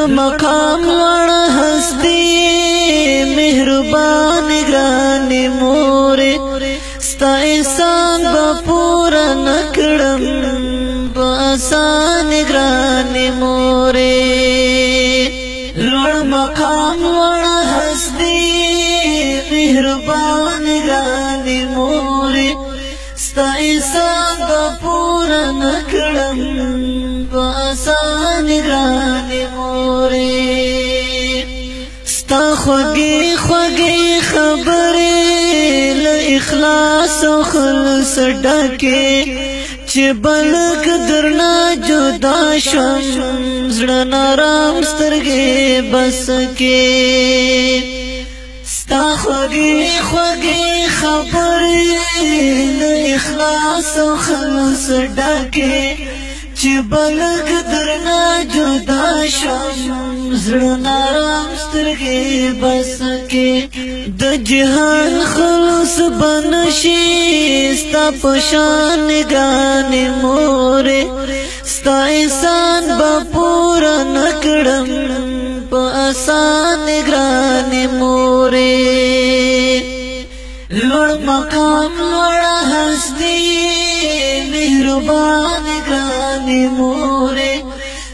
لوړ مقام لوړ هستی مهربان ګرانې مورې ستا احسان به پوره نکړم په آسان ګرانې مورې لوړ مقام لوړ هستی مهربان ګرانې مورې ستا احسان به پوره نکړم په آسان ګرانې مورې ستا خوږې خوږې خبرې له اخلاص او خلص ډکې چې بلک درنه جدا شم زړه نارام سترګې بس کې ستا خوږې خوږې خبرې له اخلاص او خلص ډکې چې بلک درنه جدا شم زړه نارام سترګې بس کې د جهان خلص بنشي ستا په شان ګرانې مورې ستا احسان به پوره نکړم په آسان ګرانې مورې لوړ مقام لوړ هستی مهربان ګرانې مورې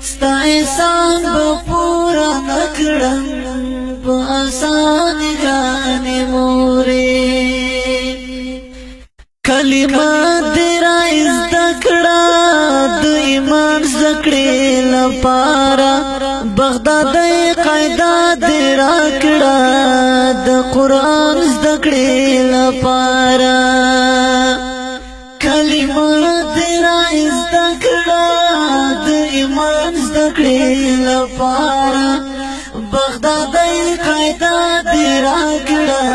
ستا احسان به پوره نکړم په آسان ګرانې مورې کلمه دې را زده کړه د ایمان زده کړې لپاره بغدادۍ قاعده دې راکړه د قرآن زده کړې لپاره کلمه دې را زده کړه د ایمان زده کړې لپاره بغدادۍ قاعده دې راکړه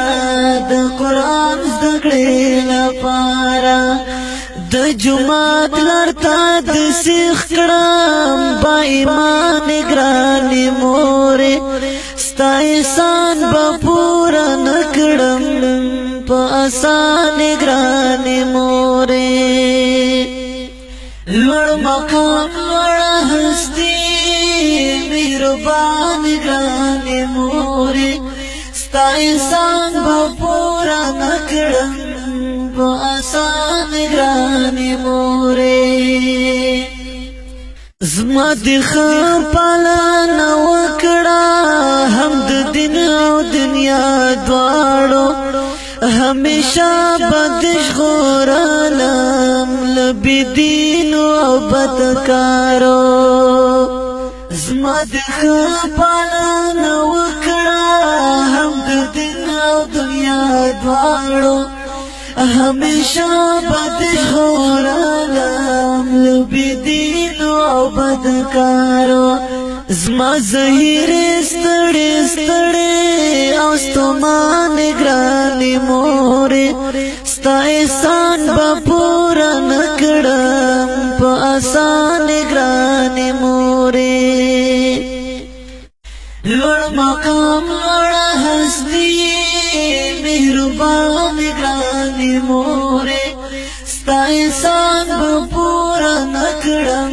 د قرآن زده کړې لپاره د جومات لار ته دې سیخ کړم با ایمان ګرانې مورې ستا احسان به پوره نکړم په آسان ګرانې مورې لوړ مقام لوړ هستی مهربان ګرانې مورې ستا احسان به پوره نکړم په آسان ګرانې مورې زما دې ښه پالنه وکړه هم د دین او دنیا دواړو همیشه به دې ژغورلم له بېدینو او بدکارو زما دې ښه پالنه وکړه هم د دین او دنیا دواړو همیشه به دې ژغورلم له بېدینو او بدکارو زما زهیرې ستړې ستړې او ستومانې ګرانې مورې ستا احسان به پوره نکړم په آسان ګرانې مورې لوړ مقام لوړ هستی مهربان ګرانې مورې ستا احسان به پوره نکړم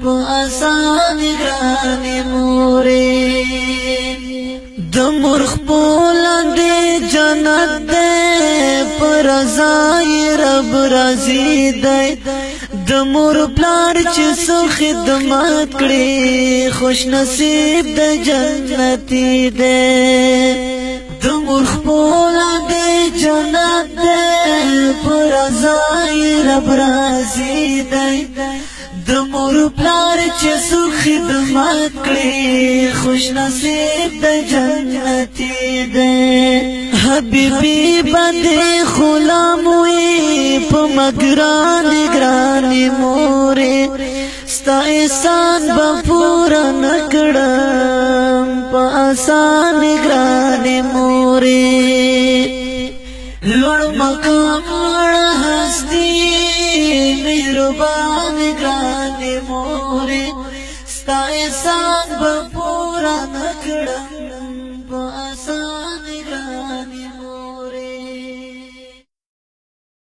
په آسان ګرانې مورې د مور خپو لاندې جنت دی په رضا یې رب راضي دی د مور پلار چې څو خدمت کړي خوش نصیب د جنتي دی د مور خپو لاندې جنت دی په رضا یې رب راضي دی د مور پلار چې څو خدمت کړي خوش نصیب د جنتي دی حبیبي باندې غلام وي په مګرانې ګرانې مورې ستا احسان به پوره نکړم په آسان ګرانې مورې لوړ مقام لوړ هستی مهربان ګرانې مورې ستا احسان به پوره نکړم